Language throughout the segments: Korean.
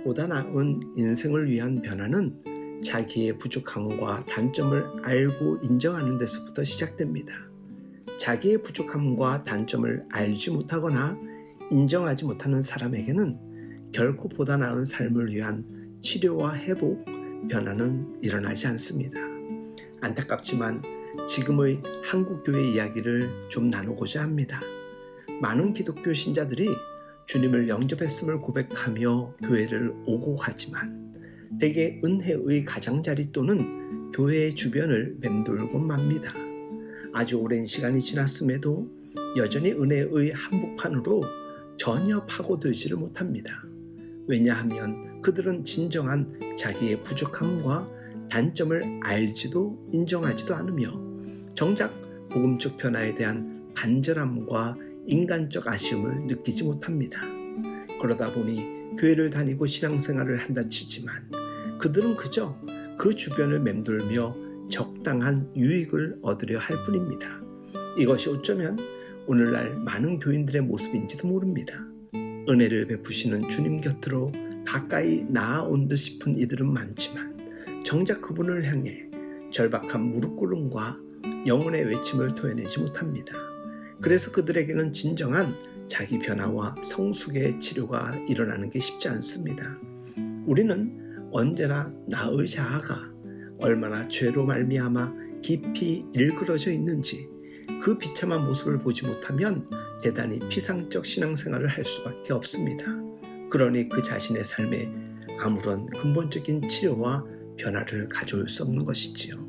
보다 나은 인생을 위한 변화는 자기의 부족함과 단점을 알고 인정하는 데서부터 시작됩니다. 자기의 부족함과 단점을 알지 못하거나 인정하지 못하는 사람에게는 결코 보다 나은 삶을 위한 치료와 회복, 변화는 일어나지 않습니다. 안타깝지만 지금의 한국교회 이야기를 좀 나누고자 합니다. 많은 기독교 신자들이 주님을 영접했음을 고백하며 교회를 오고 가지만 대개 은혜의 가장자리 또는 교회의 주변을 맴돌고 맙니다. 아주 오랜 시간이 지났음에도 여전히 은혜의 한복판으로 전혀 파고들지를 못합니다. 왜냐하면 그들은 진정한 자기의 부족함과 단점을 알지도 인정하지도 않으며 정작 복음적 변화에 대한 간절함과 인간적 아쉬움을 느끼지 못합니다. 그러다 보니 교회를 다니고 신앙생활을 한다 치지만 그들은 그저 그 주변을 맴돌며 적당한 유익을 얻으려 할 뿐입니다. 이것이 어쩌면 오늘날 많은 교인들의 모습인지도 모릅니다. 은혜를 베푸시는 주님 곁으로 가까이 나아온 듯 싶은 이들은 많지만 정작 그분을 향해 절박한 무릎 꿇음과 영혼의 외침을 토해내지 못합니다. 그래서 그들에게는 진정한 자기 변화와 성숙의 치료가 일어나는 게 쉽지 않습니다. 우리는 언제나 나의 자아가 얼마나 죄로 말미암아 깊이 일그러져 있는지 그 비참한 모습을 보지 못하면 대단히 피상적 신앙생활을 할 수밖에 없습니다. 그러니 그 자신의 삶에 아무런 근본적인 치료와 변화를 가져올 수 없는 것이지요.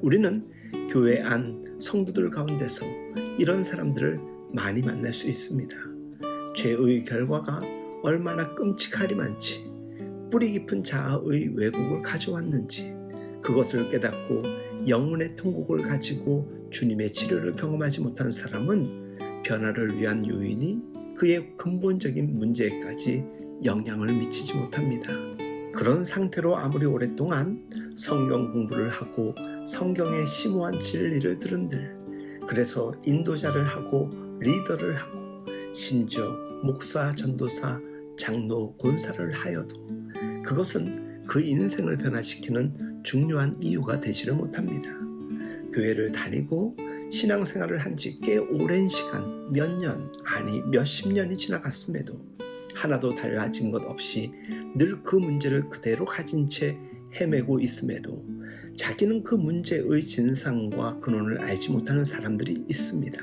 우리는 교회 안 성도들 가운데서 이런 사람들을 많이 만날 수 있습니다. 죄의 결과가 얼마나 끔찍하리만치 뿌리 깊은 자아의 왜곡을 가져왔는지 그것을 깨닫고 영혼의 통곡을 가지고 주님의 치료를 경험하지 못한 사람은 변화를 위한 요인이 그의 근본적인 문제까지 영향을 미치지 못합니다. 그런 상태로 아무리 오랫동안 성경 공부를 하고 성경의 심오한 진리를 들은들 그래서 인도자를 하고 리더를 하고 심지어 목사, 전도사, 장로, 권사를 하여도 그것은 그 인생을 변화시키는 중요한 이유가 되지를 못합니다. 교회를 다니고 신앙생활을 한 지 꽤 오랜 시간, 몇 년, 아니 몇십 년이 지나갔음에도 하나도 달라진 것 없이 늘 그 문제를 그대로 가진 채 헤매고 있음에도 자기는 그 문제의 진상과 근원을 알지 못하는 사람들이 있습니다.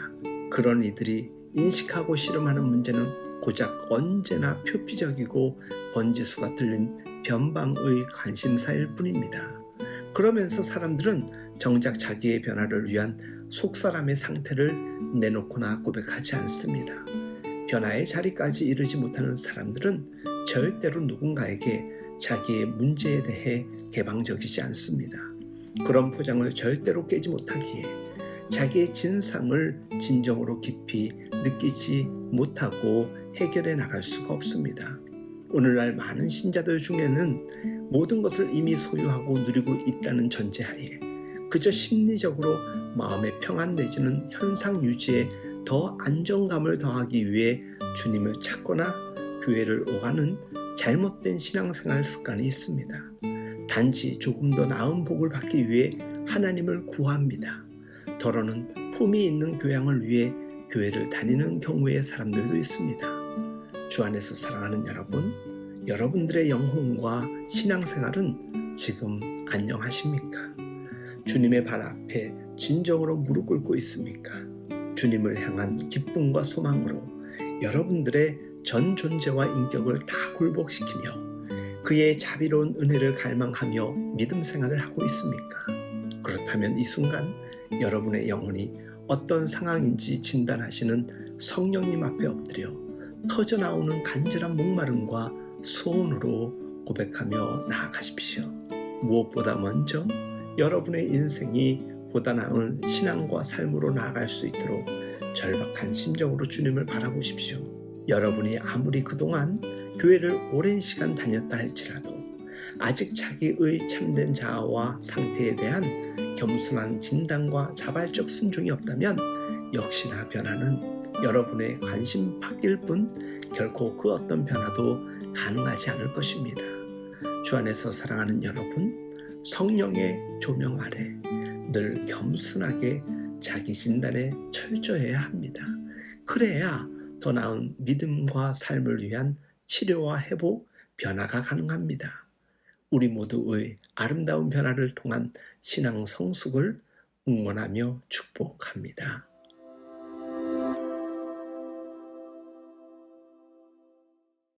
그런 이들이 인식하고 씨름하는 문제는 고작 언제나 표피적이고 번지수가 들린 변방의 관심사일 뿐입니다. 그러면서 사람들은 정작 자기의 변화를 위한 속사람의 상태를 내놓거나 고백하지 않습니다. 변화의 자리까지 이르지 못하는 사람들은 절대로 누군가에게 자기의 문제에 대해 개방적이지 않습니다. 그런 포장을 절대로 깨지 못하기에 자기의 진상을 진정으로 깊이 느끼지 못하고 해결해 나갈 수가 없습니다. 오늘날 많은 신자들 중에는 모든 것을 이미 소유하고 누리고 있다는 전제하에 그저 심리적으로 마음의 평안 내지는 현상 유지에 더 안정감을 더하기 위해 주님을 찾거나 교회를 오가는 잘못된 신앙생활 습관이 있습니다. 단지 조금 더 나은 복을 받기 위해 하나님을 구합니다. 더러는 품이 있는 교양을 위해 교회를 다니는 경우의 사람들도 있습니다. 주 안에서 사랑하는 여러분, 여러분들의 영혼과 신앙생활은 지금 안녕하십니까? 주님의 발 앞에 진정으로 무릎 꿇고 있습니까? 주님을 향한 기쁨과 소망으로 여러분들의 전 존재와 인격을 다 굴복시키며 그의 자비로운 은혜를 갈망하며 믿음 생활을 하고 있습니까? 그렇다면 이 순간 여러분의 영혼이 어떤 상황인지 진단하시는 성령님 앞에 엎드려 터져나오는 간절한 목마름과 소원으로 고백하며 나아가십시오. 무엇보다 먼저 여러분의 인생이 보다 나은 신앙과 삶으로 나아갈 수 있도록 절박한 심정으로 주님을 바라보십시오. 여러분이 아무리 그동안 교회를 오랜 시간 다녔다 할지라도 아직 자기의 참된 자아와 상태에 대한 겸손한 진단과 자발적 순종이 없다면 역시나 변화는 여러분의 관심 밖일 뿐 결코 그 어떤 변화도 가능하지 않을 것입니다. 주 안에서 사랑하는 여러분, 성령의 조명 아래 늘 겸손하게 자기 진단에 철저해야 합니다. 그래야 더 나은 믿음과 삶을 위한 치료와 회복, 변화가 가능합니다. 우리 모두의 아름다운 변화를 통한 신앙 성숙을 응원하며 축복합니다.